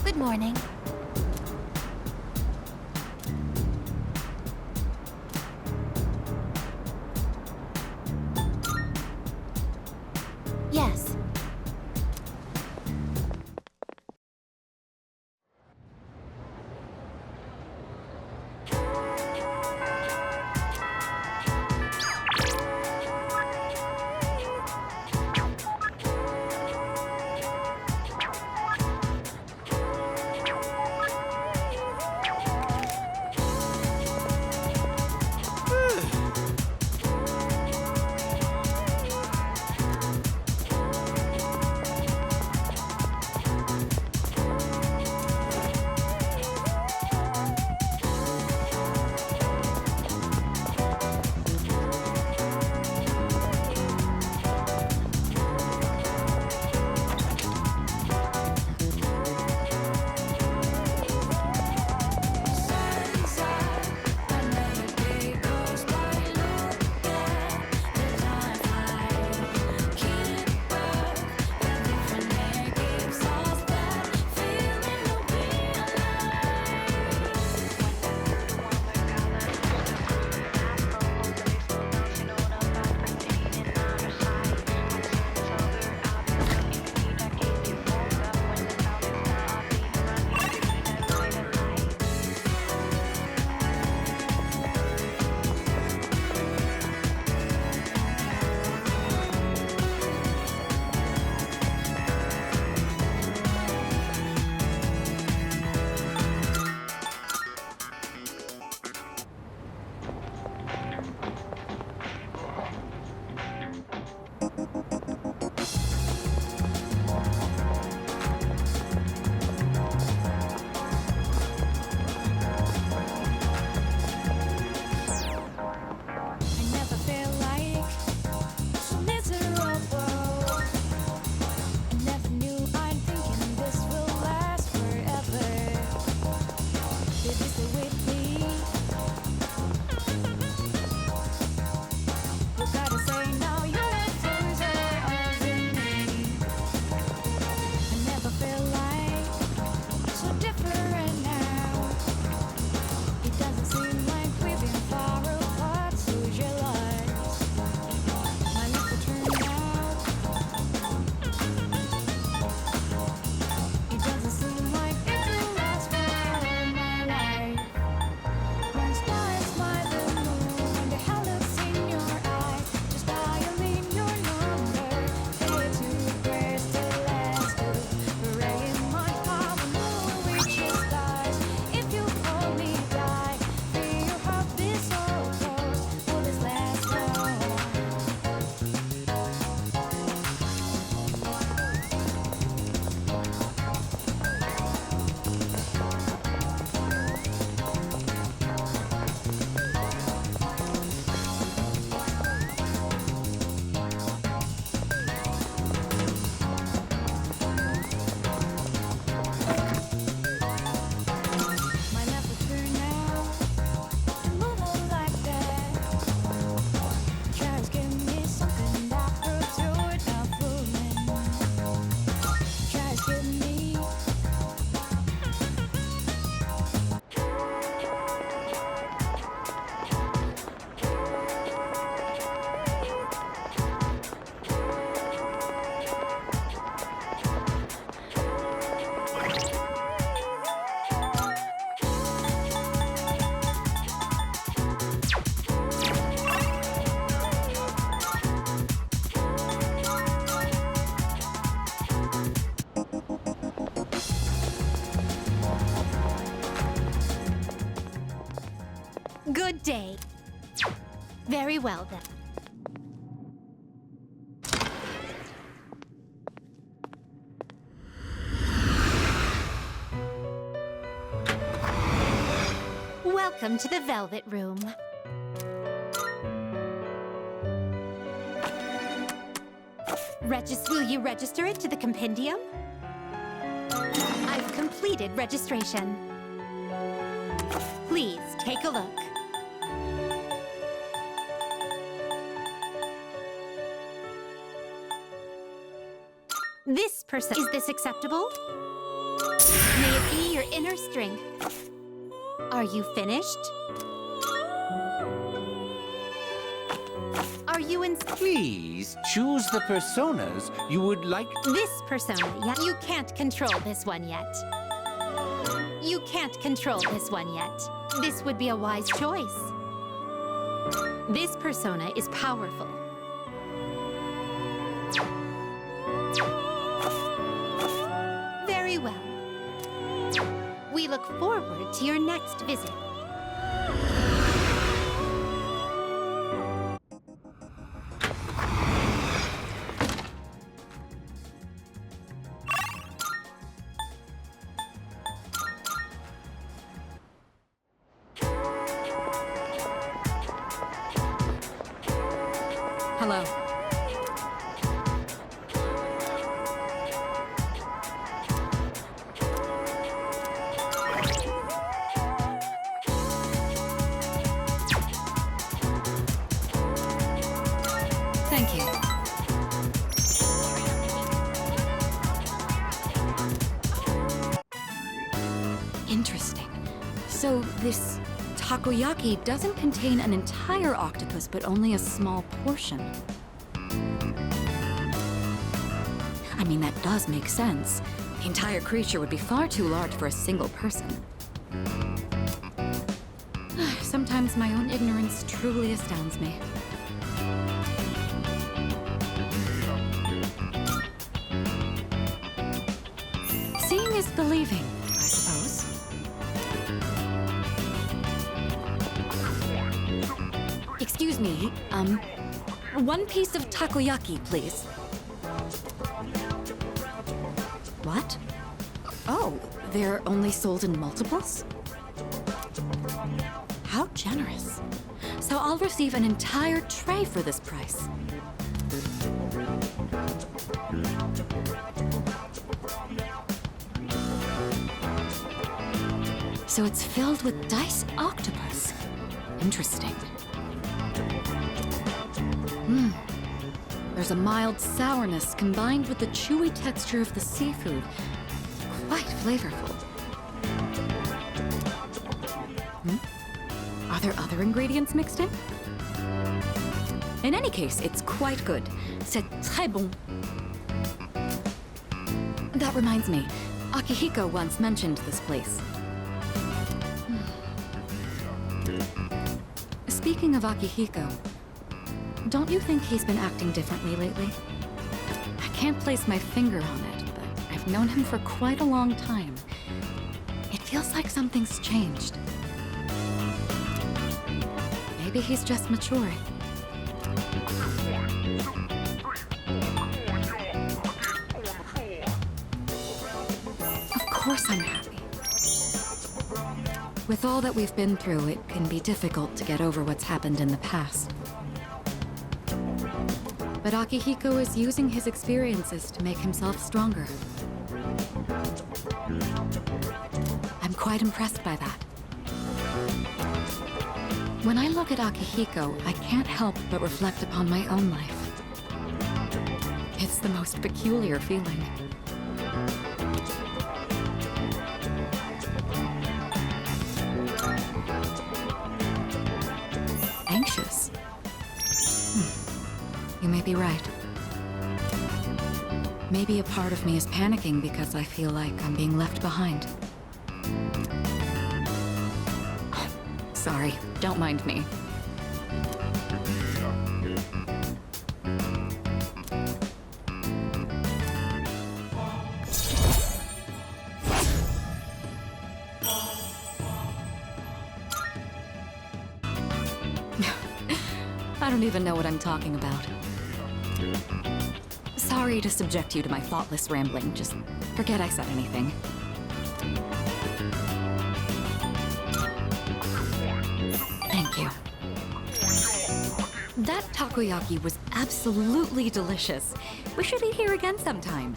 Good morning. Yes. Good day. Very well, then. Welcome to the Velvet Room. Will you register it to the compendium? I've completed registration. Please take a look. This person... Is this acceptable? May it inner strength. Are you finished? Are you in... Please choose the personas you would like. This persona, yeah? You can't control this one yet. You can't control this one yet. This would be a wise choice. This persona is powerful. Very well. We look forward to your next visit. Hello. Thank you. Interesting. So this takoyaki doesn't contain an entire octopus, but only a small portion. I mean, that does make sense. The entire creature would be far too large for a single person. Sometimes my own ignorance truly astounds me. Seeing is believing, I suppose. Excuse me, one piece of takoyaki, please. What? Oh, they're only sold in multiples? How generous. So I'll receive an entire tray for this price. So it's filled with diced octopus. Interesting. There's a mild sourness combined with the chewy texture of the seafood. Quite flavorful. Are there other ingredients mixed in? In any case, it's quite good. C'est très bon. That reminds me, Akihiko once mentioned this place. Speaking of Akihiko, don't you think he's been acting differently lately? I can't place my finger on it, but I've known him for quite a long time. It feels like something's changed. Maybe he's just maturing. Of course I'm happy. With all that we've been through, it can be difficult to get over what's happened in the past. But Akihiko is using his experiences to make himself stronger. I'm quite impressed by that. When I look at Akihiko, I can't help but reflect upon my own life. It's the most peculiar feeling. Anxious. You may be right. Maybe a part of me is panicking because I feel like I'm being left behind. Sorry, don't mind me. I don't even know what I'm talking about. Sorry to subject you to my thoughtless rambling. Just forget I said anything. Thank you. That takoyaki was absolutely delicious. We should eat here again sometime.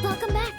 Welcome back.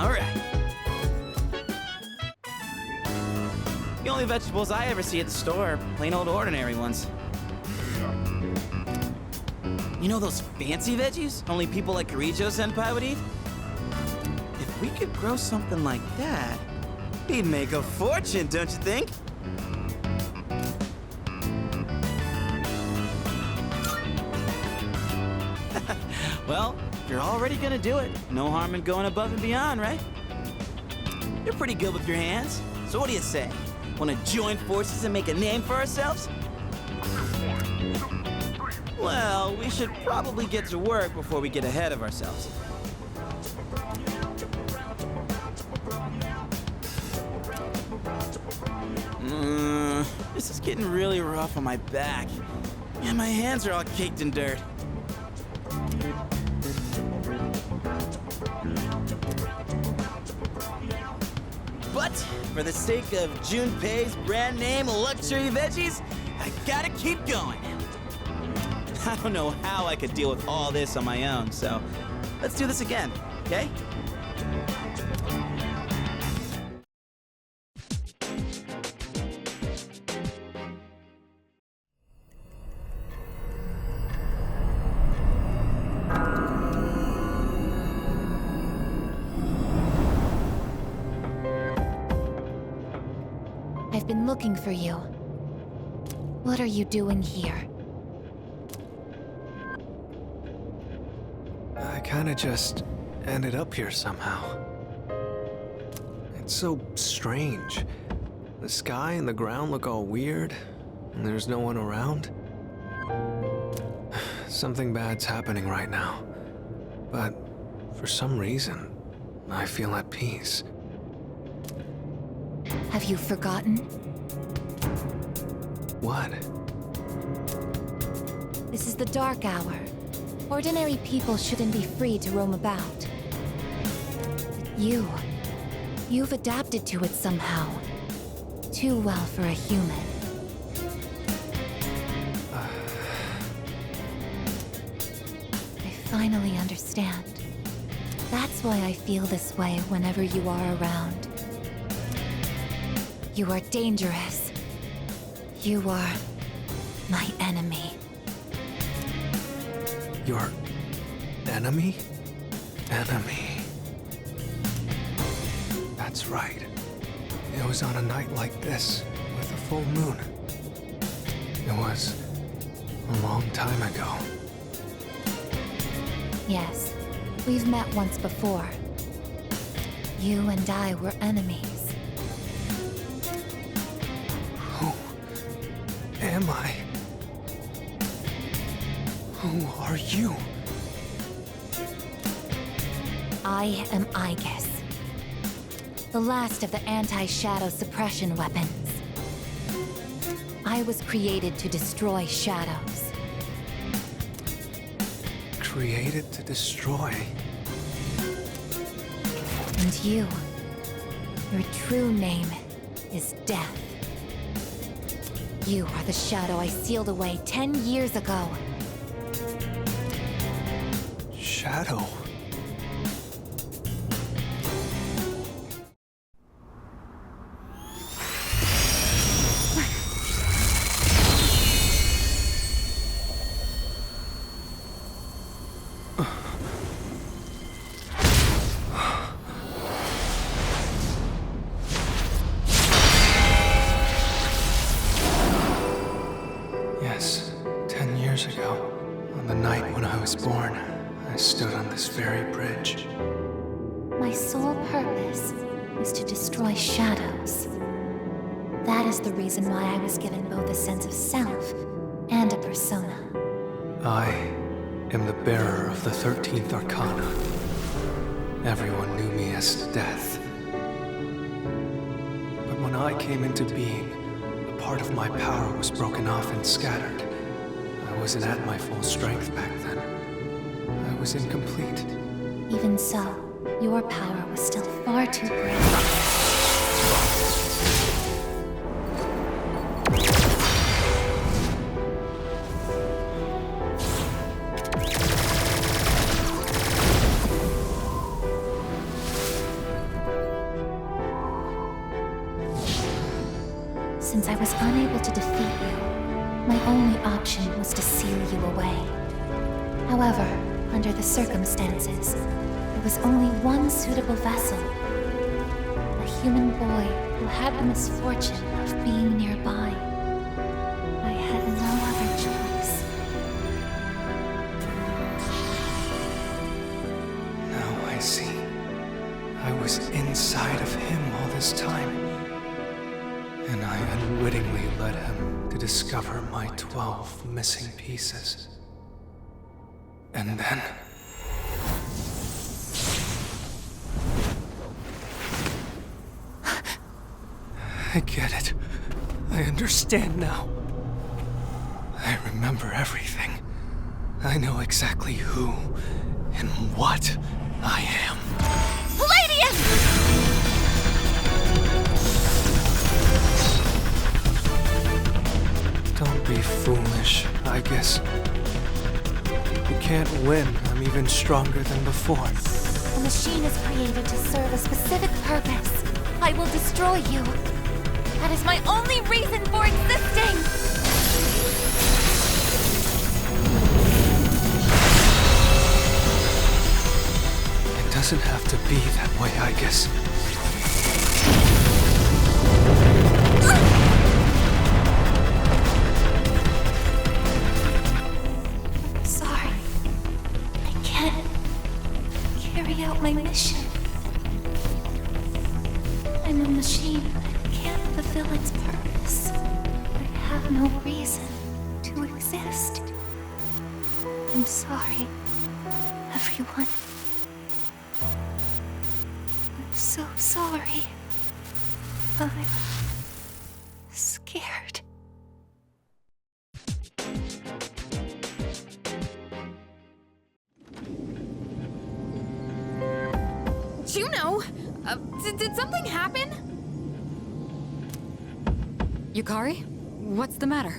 All right. The only vegetables I ever see at the store are plain old ordinary ones. You know those fancy veggies only people like Kirijo-senpai would eat? If we could grow something like that, we'd make a fortune, don't you think? Well, if you're already gonna do it, no harm in going above and beyond, right? You're pretty good with your hands, so what do you say? Wanna join forces and make a name for ourselves? Well, we should probably get to work before we get ahead of ourselves. This is getting really rough on my back. And my hands are all caked in dirt. But for the sake of Junpei's brand name luxury veggies, I gotta keep going. I don't know how I could deal with all this on my own, so let's do this again, okay? I've been looking for you. What are you doing here? I kinda just ended up here somehow. It's so strange. The sky and the ground look all weird, and there's no one around. Something bad's happening right now, but for some reason, I feel at peace. Have you forgotten? What? This is the dark hour. Ordinary people shouldn't be free to roam about. But you've adapted to it somehow. Too well for a human. I finally understand. That's why I feel this way whenever you are around. You are dangerous. You are my enemy. Your enemy? Enemy. That's right. It was on a night like this, with a full moon. It was a long time ago. Yes, we've met once before. You and I were enemies. Who am I? Who are you? I am Aigis, the last of the anti-shadow suppression weapons. I was created to destroy shadows. Created to destroy. And your true name is Death. You are the shadow I sealed away 10 years ago. Shadow. Yes, 10 years ago, on the night when I was born, I stood on this very bridge. My sole purpose is to destroy shadows. That is the reason why I was given both a sense of self and a persona. I am the bearer of the 13th Arcana. Everyone knew me as Death. But when I came into being, a part of my power was broken off and scattered. I wasn't at my full strength back then. I was incomplete. Even so, your power was still far too great. Since I was unable to defeat you, my only option was to seal you away. However, under the circumstances, there was only one suitable vessel. A human boy who had the misfortune of being nearby. I had no other choice. Now I see. I was inside of him all this time. And I unwittingly led him to discover my 12 missing pieces. And then... I get it. I understand now. I remember everything. I know exactly who and what I am. Don't be foolish, Aigis. You can't win. I'm even stronger than before. The machine is created to serve a specific purpose. I will destroy you. That is my only reason for existing! It doesn't have to be that way, Aigis. Sorry. I can't carry out my mission. I'm a machine that can't fulfill its purpose. I have no reason to exist. I'm sorry, everyone. I'm so sorry. I'm scared. Juno! Did something happen? Yukari? What's the matter?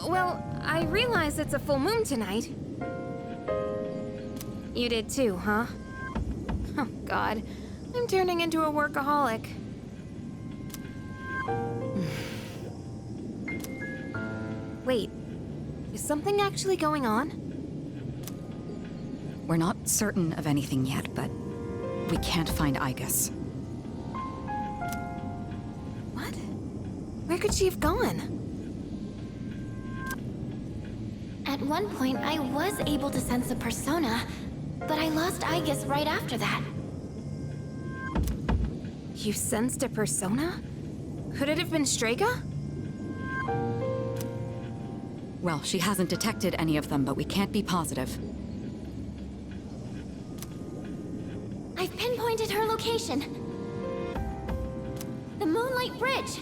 Well, I realize it's a full moon tonight. You did too, huh? Oh, God. I'm turning into a workaholic. Wait, is something actually going on? We're not certain of anything yet, but we can't find Aigis. What? Where could she have gone? At one point, I was able to sense a persona, but I lost Aigis right after that. You sensed a persona? Could it have been Strega? Well, she hasn't detected any of them, but we can't be positive. I've pinpointed her location. The Moonlight Bridge.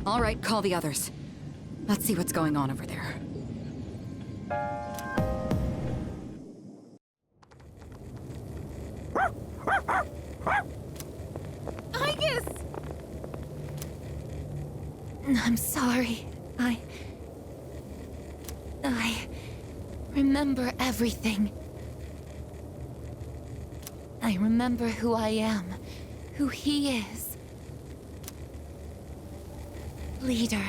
All right, call the others. Let's see what's going on over there. Aigis! I'm sorry. I remember everything. I remember who I am, who he is. Leader.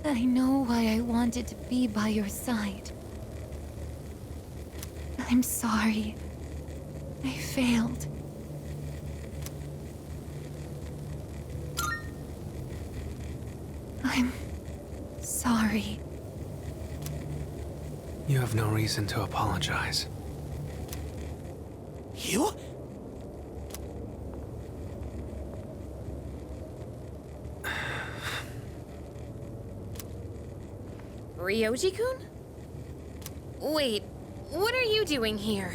I know why I wanted to be by your side. I'm sorry. I failed. I'm sorry. You have no reason to apologize. You? Ryoji-kun? Wait, what are you doing here?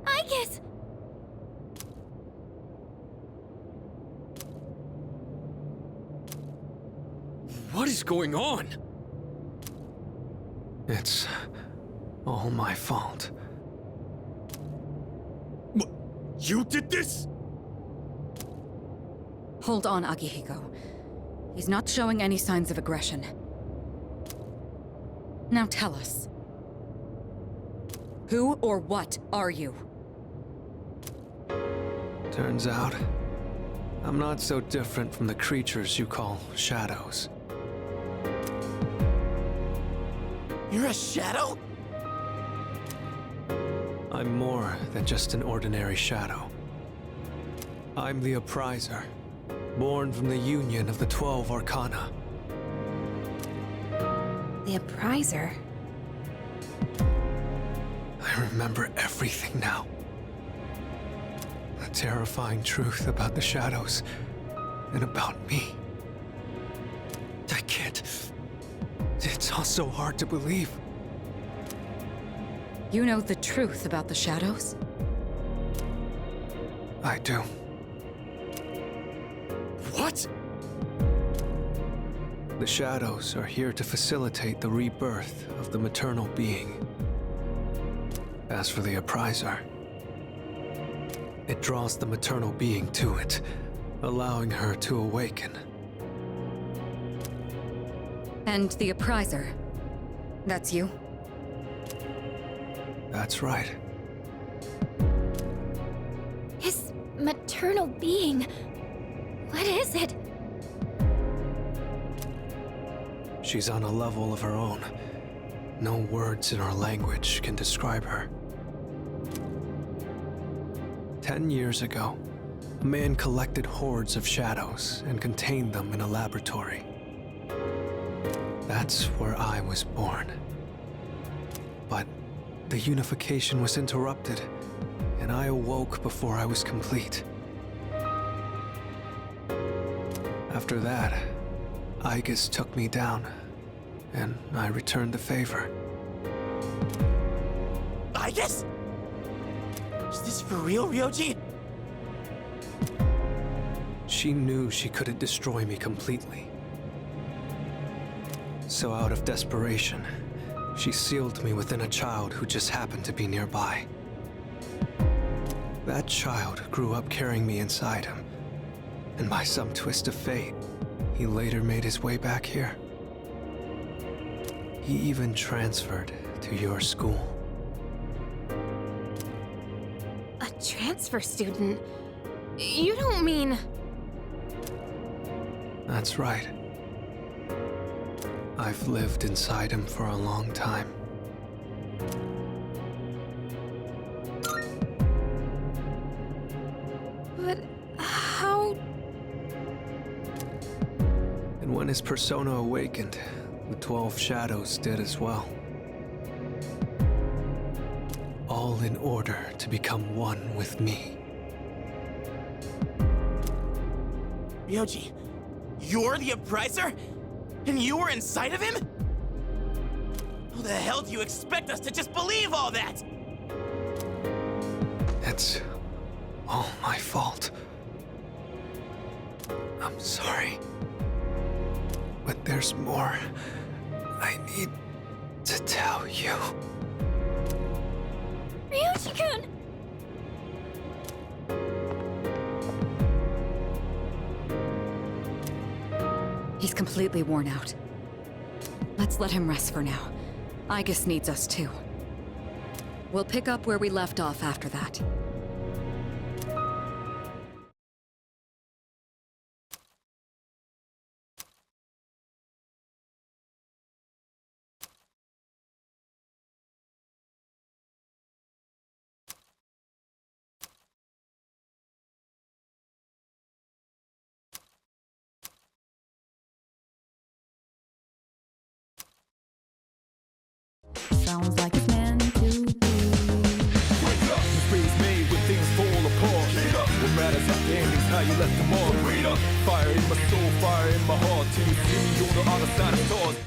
Aigis! What is going on? It's all my fault. You did this? Hold on, Akihiko. He's not showing any signs of aggression. Now tell us. Who or what are you? Turns out, I'm not so different from the creatures you call shadows. You're a shadow? I'm more than just an ordinary shadow. I'm the Appriser, born from the union of the 12 Arcana. The Appriser? I remember everything now. The terrifying truth about the shadows and about me. I can't. It's all so hard to believe. You know the truth about the shadows? I do. What? The shadows are here to facilitate the rebirth of the maternal being. As for the Appriser, it draws the maternal being to it, allowing her to awaken. And the Appriser, that's you? That's right. His maternal being. What is it? She's on a level of her own. No words in our language can describe her. 10 years ago, a man collected hordes of shadows and contained them in a laboratory. That's where I was born. But the unification was interrupted, and I awoke before I was complete. After that, Aigis took me down, and I returned the favor. Aigis? Is this for real, Ryoji? She knew she couldn't destroy me completely. So out of desperation, she sealed me within a child who just happened to be nearby. That child grew up carrying me inside him, and by some twist of fate, he later made his way back here. He even transferred to your school. A transfer student? You don't mean... That's right. I've lived inside him for a long time. But how... And when his persona awakened, the 12 shadows did as well. All in order to become one with me. Ryoji, you're the Appriser? And you were inside of him? How the hell do you expect us to just believe all that? It's all my fault. I'm sorry. But there's more I need to tell you. Ryoji-kun! He's completely worn out. Let's let him rest for now. Aigis needs us too. We'll pick up where we left off after that. Sounds like it's meant to be. Wake up! Mistakes made when things fall apart. What matters at the end is how you left them all. Fire in my soul, fire in my heart. Till you see me on the other side of stars.